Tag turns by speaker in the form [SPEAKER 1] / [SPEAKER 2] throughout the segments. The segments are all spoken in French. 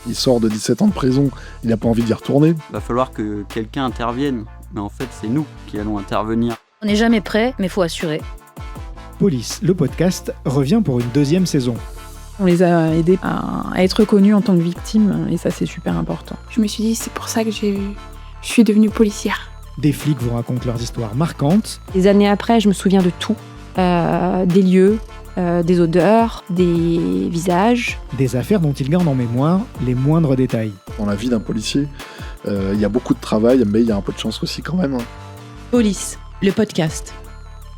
[SPEAKER 1] Il sort de 17 ans de prison, il n'a pas envie d'y retourner.
[SPEAKER 2] Va falloir que quelqu'un intervienne, mais en fait c'est nous qui allons intervenir.
[SPEAKER 3] On n'est jamais prêt, mais faut assurer.
[SPEAKER 4] Police, le podcast, revient pour une 2e saison.
[SPEAKER 5] On les a aidés à être reconnus en tant que victimes, et ça c'est super important.
[SPEAKER 6] Je me suis dit, c'est pour ça que je suis devenue policière.
[SPEAKER 4] Des flics vous racontent leurs histoires marquantes.
[SPEAKER 7] Des années après, je me souviens de tout. Des lieux, des odeurs, des visages.
[SPEAKER 4] Des affaires dont ils gardent en mémoire les moindres détails.
[SPEAKER 1] Dans la vie d'un policier, il y a beaucoup de travail, mais il y a un peu de chance aussi quand même.
[SPEAKER 8] Police, le podcast.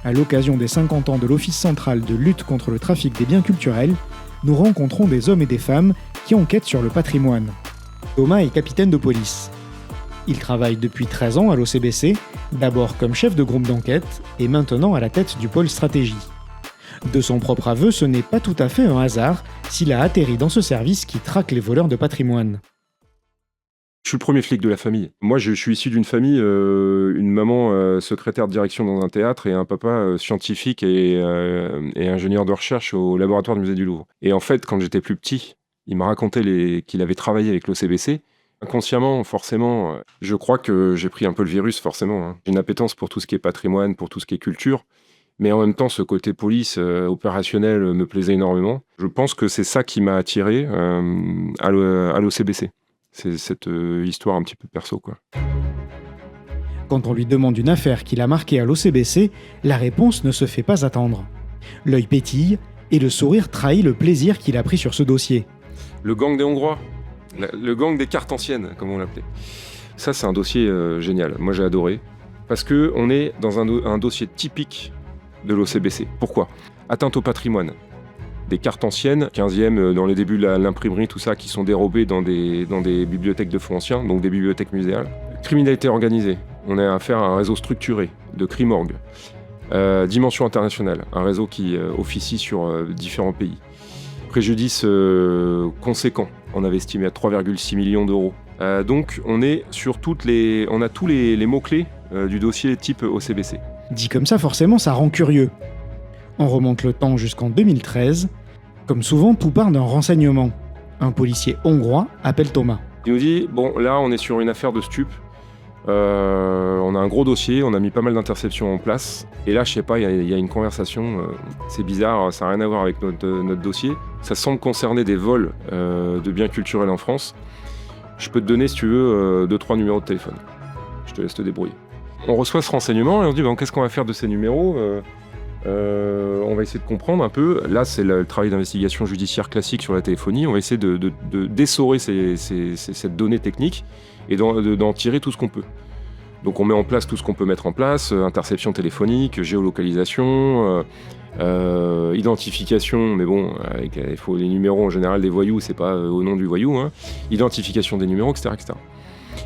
[SPEAKER 4] À l'occasion des 50 ans de l'Office central de lutte contre le trafic des biens culturels, nous rencontrons des hommes et des femmes qui enquêtent sur le patrimoine. Thomas est capitaine de police. Il travaille depuis 13 ans à l'OCBC, d'abord comme chef de groupe d'enquête et maintenant à la tête du pôle stratégie. De son propre aveu, ce n'est pas tout à fait un hasard s'il a atterri dans ce service qui traque les voleurs de patrimoine.
[SPEAKER 9] Je suis le premier flic de la famille. Moi, je suis issu d'une famille, une maman secrétaire de direction dans un théâtre et un papa scientifique et ingénieur de recherche au laboratoire du musée du Louvre. Et en fait, quand j'étais plus petit, il m'a raconté qu'il avait travaillé avec l'OCBC. Inconsciemment, forcément, je crois que j'ai pris un peu le virus, forcément. J'ai une appétence pour tout ce qui est patrimoine, pour tout ce qui est culture. Mais en même temps, ce côté police opérationnel me plaisait énormément. Je pense que c'est ça qui m'a attiré à l'OCBC. C'est cette histoire un petit peu perso, quoi.
[SPEAKER 4] Quand on lui demande une affaire qu'il a marquée à l'OCBC, la réponse ne se fait pas attendre. L'œil pétille et le sourire trahit le plaisir qu'il a pris sur ce dossier.
[SPEAKER 9] Le gang des Hongrois, le gang des cartes anciennes, comme on l'appelait. Ça, c'est un dossier génial. Moi, j'ai adoré. Parce qu'on est dans un dossier typique de l'OCBC. Pourquoi ? Atteinte au patrimoine. Des cartes anciennes, 15e, dans les débuts de l'imprimerie, tout ça, qui sont dérobées dans des bibliothèques de fonds anciens, donc des bibliothèques muséales. Criminalité organisée. On a affaire à un réseau structuré de crime orgue. Dimension internationale, un réseau qui officie sur différents pays. Préjudice conséquent, on avait estimé à 3,6 millions d'euros. Donc on est sur on a tous les mots-clés du dossier type OCBC.
[SPEAKER 4] Dit comme ça, forcément, ça rend curieux. On remonte le temps jusqu'en 2013. Comme souvent, tout part d'un renseignement. Un policier hongrois appelle Thomas.
[SPEAKER 9] Il nous dit, bon, là, on est sur une affaire de stup. On a un gros dossier, on a mis pas mal d'interceptions en place. Et là, je sais pas, il y a une conversation, c'est bizarre, ça n'a rien à voir avec notre dossier. Ça semble concerner des vols de biens culturels en France. Je peux te donner, si tu veux, 2-3 numéros de téléphone. Je te laisse te débrouiller. On reçoit ce renseignement et on se dit, bon, qu'est-ce qu'on va faire de ces numéros ? On va essayer de comprendre un peu. Là, c'est le travail d'investigation judiciaire classique sur la téléphonie. On va essayer d'essorer cette donnée technique et d'en tirer tout ce qu'on peut. Donc on met en place tout ce qu'on peut mettre en place, interception téléphonique, géolocalisation, identification, mais bon, il faut les numéros en général des voyous, c'est pas au nom du voyou, hein. Identification des numéros, etc., etc.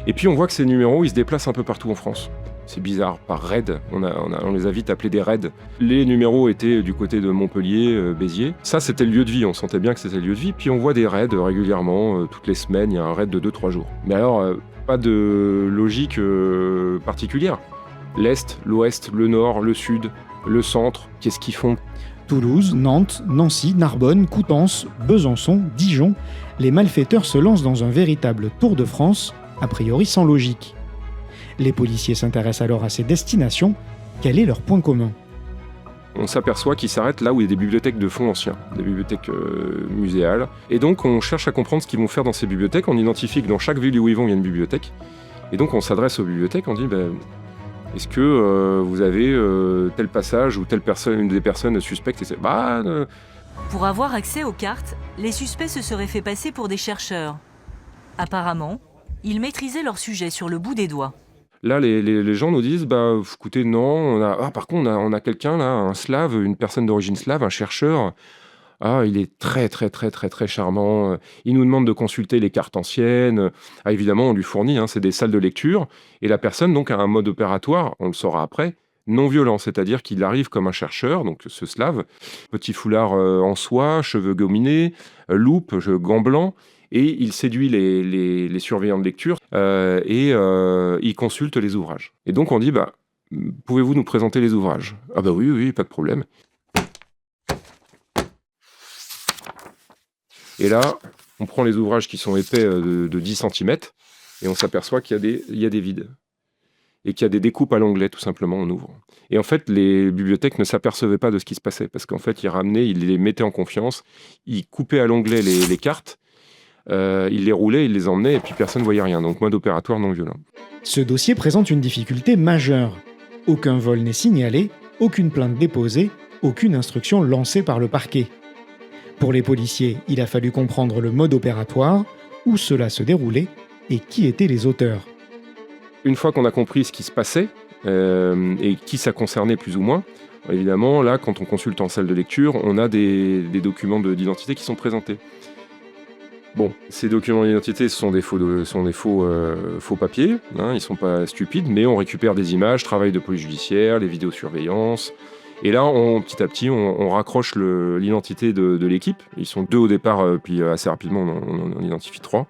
[SPEAKER 9] Et puis on voit que ces numéros, ils se déplacent un peu partout en France. C'est bizarre, par raid, on les a vite appelés des raids. Les numéros étaient du côté de Montpellier, Béziers. Ça, c'était le lieu de vie, on sentait bien que c'était le lieu de vie. Puis on voit des raids régulièrement, toutes les semaines, il y a un raid de 2-3 jours. Mais alors, pas de logique particulière. L'Est, l'Ouest, le Nord, le Sud, le Centre, qu'est-ce qu'ils font ?
[SPEAKER 4] Toulouse, Nantes, Nancy, Narbonne, Coutances, Besançon, Dijon, les malfaiteurs se lancent dans un véritable tour de France, a priori sans logique. Les policiers s'intéressent alors à ces destinations. Quel est leur point commun ?
[SPEAKER 9] On s'aperçoit qu'ils s'arrêtent là où il y a des bibliothèques de fonds anciens, des bibliothèques muséales. Et donc on cherche à comprendre ce qu'ils vont faire dans ces bibliothèques. On identifie que dans chaque ville où ils vont, il y a une bibliothèque. Et donc on s'adresse aux bibliothèques, on dit est-ce que vous avez tel passage ou telle personne, une des personnes suspectes ?
[SPEAKER 10] Pour avoir accès aux cartes, les suspects se seraient fait passer pour des chercheurs. Apparemment, ils maîtrisaient leur sujet sur le bout des doigts.
[SPEAKER 9] Là, les gens nous disent, écoutez, non, par contre, on a quelqu'un là, un slave, une personne d'origine slave, un chercheur. Ah, il est très, très, très, très, très charmant. Il nous demande de consulter les cartes anciennes. Ah, évidemment, on lui fournit, c'est des salles de lecture. Et la personne, donc, a un mode opératoire, on le saura après, non violent, c'est-à-dire qu'il arrive comme un chercheur, donc ce slave, petit foulard en soie, cheveux gominés, loupe, gants blancs. Et il séduit les surveillants de lecture et il consulte les ouvrages. Et donc on dit, pouvez-vous nous présenter les ouvrages ? Ah oui, pas de problème. Et là, On prend les ouvrages qui sont épais de 10 cm et on s'aperçoit qu'il y a des vides. Et qu'il y a des découpes à l'onglet, tout simplement, on ouvre. Et en fait, les bibliothèques ne s'apercevaient pas de ce qui se passait, parce qu'en fait, ils ramenaient, ils les mettaient en confiance, ils coupaient à l'onglet les cartes, ils les roulaient, ils les emmenaient, et puis personne ne voyait rien. Donc, mode opératoire non violent.
[SPEAKER 4] Ce dossier présente une difficulté majeure. Aucun vol n'est signalé, aucune plainte déposée, aucune instruction lancée par le parquet. Pour les policiers, il a fallu comprendre le mode opératoire, où cela se déroulait et qui étaient les auteurs.
[SPEAKER 9] Une fois qu'on a compris ce qui se passait et qui ça concernait plus ou moins, évidemment, là, quand on consulte en salle de lecture, on a des documents d'identité qui sont présentés. Bon, ces documents d'identité sont des faux papiers, hein, ils sont pas stupides, mais on récupère des images, travail de police judiciaire, les vidéosurveillance. Et là, petit à petit, on raccroche l'identité de l'équipe. Ils sont 2 au départ, puis assez rapidement, on identifie 3.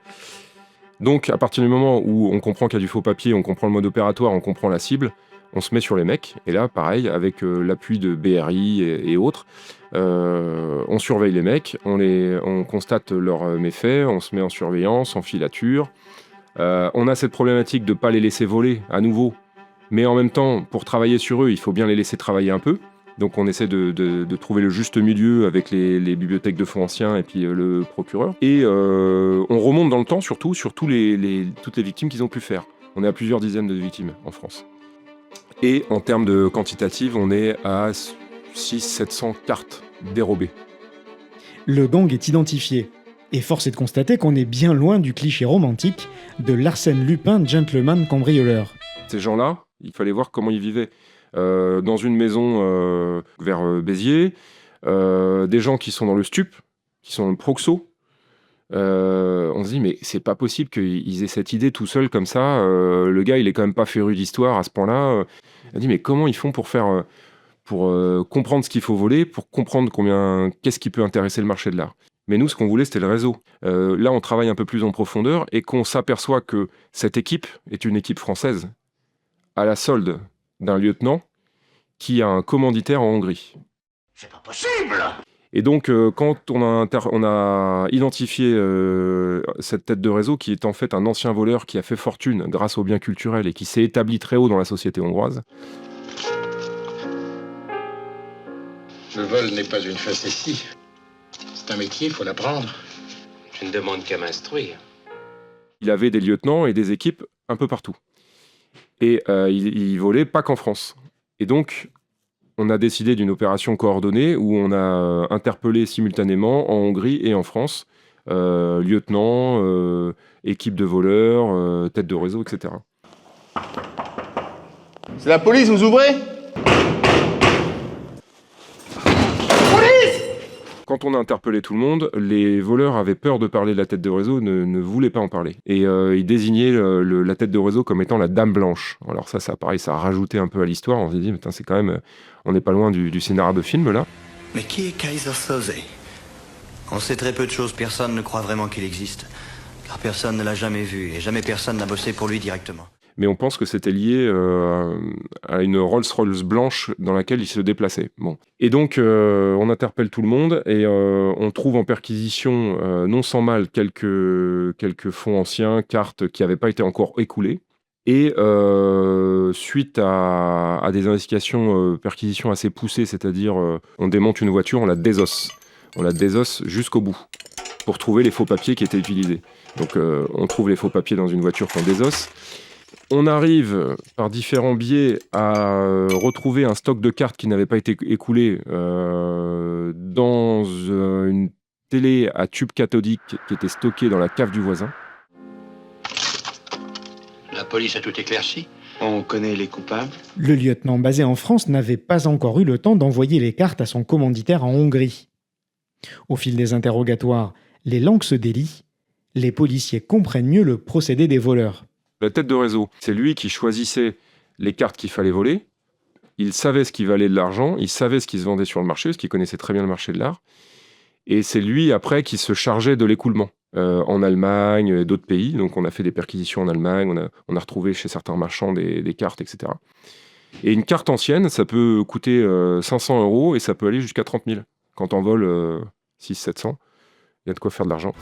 [SPEAKER 9] Donc, à partir du moment où on comprend qu'il y a du faux papier, on comprend le mode opératoire, on comprend la cible, on se met sur les mecs. Et là, pareil, avec l'appui de BRI et autres, on surveille les mecs, on constate leurs méfaits, on se met en surveillance, en filature. On a cette problématique de ne pas les laisser voler à nouveau. Mais en même temps, pour travailler sur eux, il faut bien les laisser travailler un peu. Donc on essaie de trouver le juste milieu avec les bibliothèques de fonds anciens et puis le procureur. Et on remonte dans le temps surtout sur toutes les victimes qu'ils ont pu faire. On est à plusieurs dizaines de victimes en France. Et en termes de quantitative, on est à 600-700 cartes dérobées.
[SPEAKER 4] Le gang est identifié. Et force est de constater qu'on est bien loin du cliché romantique de l'Arsène Lupin gentleman cambrioleur.
[SPEAKER 9] Ces gens-là, il fallait voir comment ils vivaient. Dans une maison vers Béziers, des gens qui sont dans le stup, qui sont dans le proxo. On se dit, mais c'est pas possible qu'ils aient cette idée tout seul comme ça. Le gars, il est quand même pas féru d'histoire à ce point-là. On dit, mais comment ils font pour comprendre ce qu'il faut voler, pour comprendre qu'est-ce qui peut intéresser le marché de l'art. Mais nous, ce qu'on voulait, c'était le réseau. Là, on travaille un peu plus en profondeur et qu'on s'aperçoit que cette équipe est une équipe française à la solde d'un lieutenant qui a un commanditaire en Hongrie.
[SPEAKER 11] C'est pas possible!
[SPEAKER 9] Et donc, quand on a identifié cette tête de réseau, qui est en fait un ancien voleur qui a fait fortune grâce aux biens culturels et qui s'est établi très haut dans la société hongroise.
[SPEAKER 11] Le vol n'est pas une facétie. C'est un métier, il faut l'apprendre. Je ne demande qu'à m'instruire.
[SPEAKER 9] Il avait des lieutenants et des équipes un peu partout. Et il volait pas qu'en France. Et donc, on a décidé d'une opération coordonnée où on a interpellé simultanément en Hongrie et en France lieutenants, équipe de voleurs, tête de réseau, etc.
[SPEAKER 12] C'est la police, vous ouvrez ?
[SPEAKER 9] Quand on a interpellé tout le monde, les voleurs avaient peur de parler de la tête de réseau, ne voulaient pas en parler. Et ils désignaient la tête de réseau comme étant la dame blanche. Alors ça pareil, ça a rajouté un peu à l'histoire. On s'est dit, putain, c'est quand même, on n'est pas loin du scénario de film là.
[SPEAKER 13] Mais qui est Kaiser Soze ? On sait très peu de choses, personne ne croit vraiment qu'il existe. Car personne ne l'a jamais vu et jamais personne n'a bossé pour lui directement.
[SPEAKER 9] Mais on pense que c'était lié à une Rolls-Royce blanche dans laquelle il se déplaçait. Bon. Et donc, on interpelle tout le monde et on trouve en perquisition, non sans mal, quelques fonds anciens, cartes qui n'avaient pas été encore écoulées. Et suite à des investigations, perquisitions assez poussées, c'est-à-dire on démonte une voiture, on la désosse. On la désosse jusqu'au bout pour trouver les faux papiers qui étaient utilisés. Donc, on trouve les faux papiers dans une voiture qu'on désosse. On arrive par différents biais à retrouver un stock de cartes qui n'avait pas été écoulé dans une télé à tube cathodique qui était stockée dans la cave du voisin.
[SPEAKER 11] La police a tout éclairci. On connaît les coupables.
[SPEAKER 4] Le lieutenant basé en France n'avait pas encore eu le temps d'envoyer les cartes à son commanditaire en Hongrie. Au fil des interrogatoires, les langues se délient, les policiers comprennent mieux le procédé des voleurs.
[SPEAKER 9] La tête de réseau, c'est lui qui choisissait les cartes qu'il fallait voler. Il savait ce qui valait de l'argent, il savait ce qui se vendait sur le marché, parce qu'il connaissait très bien le marché de l'art. Et c'est lui, après, qui se chargeait de l'écoulement. En Allemagne et d'autres pays. Donc on a fait des perquisitions en Allemagne, on a retrouvé chez certains marchands des cartes, etc. Et une carte ancienne, ça peut coûter 500 € et ça peut aller jusqu'à 30 000 quand on vole 600-700. Il y a de quoi faire de l'argent.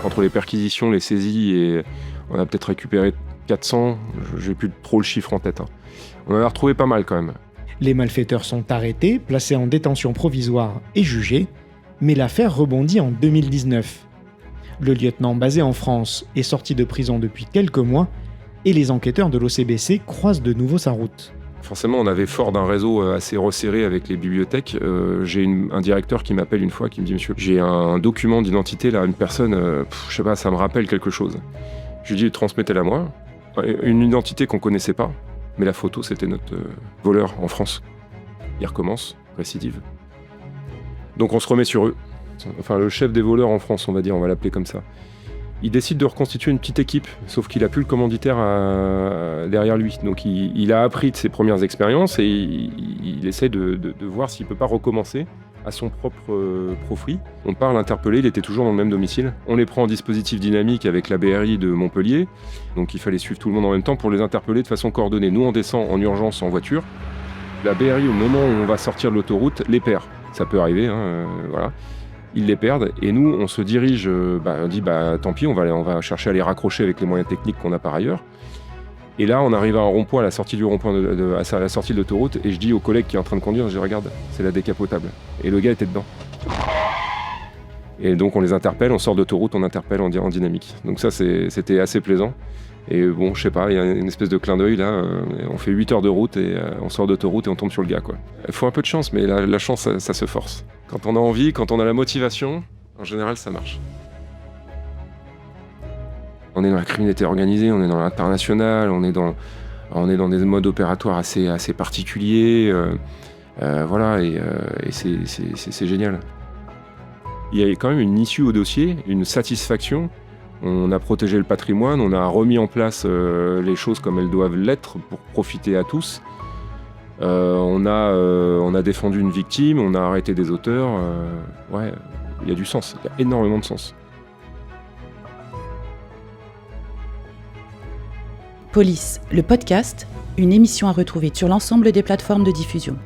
[SPEAKER 9] Entre les perquisitions, les saisies, et on a peut-être récupéré 400, j'ai plus trop le chiffre en tête. On en a retrouvé pas mal quand même.
[SPEAKER 4] Les malfaiteurs sont arrêtés, placés en détention provisoire et jugés, mais l'affaire rebondit en 2019. Le lieutenant basé en France est sorti de prison depuis quelques mois et les enquêteurs de l'OCBC croisent de nouveau sa route.
[SPEAKER 9] Forcément, on avait fort d'un réseau assez resserré avec les bibliothèques. J'ai un directeur qui m'appelle une fois, qui me dit « Monsieur, j'ai un document d'identité, là, une personne, je sais pas, ça me rappelle quelque chose. » Je lui dis « Transmettez-la moi. » Une identité qu'on connaissait pas, mais la photo, c'était notre voleur en France. Il recommence, récidive. Donc on se remet sur eux. Enfin, le chef des voleurs en France, on va dire, on va l'appeler comme ça. Il décide de reconstituer une petite équipe, sauf qu'il a plus le commanditaire derrière lui. Donc il a appris de ses premières expériences et il essaie de voir s'il peut pas recommencer à son propre profit. On part l'interpeller, il était toujours dans le même domicile. On les prend en dispositif dynamique avec la BRI de Montpellier. Donc il fallait suivre tout le monde en même temps pour les interpeller de façon coordonnée. Nous, on descend en urgence en voiture. La BRI, au moment où on va sortir de l'autoroute, les perd. Ça peut arriver, voilà. Ils les perdent et nous on se dirige, on dit tant pis, on va chercher à les raccrocher avec les moyens techniques qu'on a par ailleurs. Et là on arrive à un rond-point, à la sortie du rond-point, à la sortie de l'autoroute, et je dis au collègue qui est en train de conduire, je dis regarde, c'est la décapotable. Et le gars était dedans. Et donc on les interpelle, on sort d'autoroute, on interpelle en dynamique. Donc ça c'était assez plaisant. Et bon, je sais pas, il y a une espèce de clin d'œil là, on fait 8 heures de route et on sort d'autoroute et on tombe sur le gars quoi. Il faut un peu de chance, mais la chance ça se force. Quand on a envie, quand on a la motivation, en général ça marche. On est dans la criminalité organisée, on est dans l'international, on est dans des modes opératoires assez particuliers, voilà, et c'est génial. Il y a quand même une issue au dossier, une satisfaction. On a protégé le patrimoine, on a remis en place les choses comme elles doivent l'être pour profiter à tous. On a défendu une victime, on a arrêté des auteurs. Ouais, il y a du sens, il y a énormément de sens.
[SPEAKER 8] Police, le podcast, une émission à retrouver sur l'ensemble des plateformes de diffusion.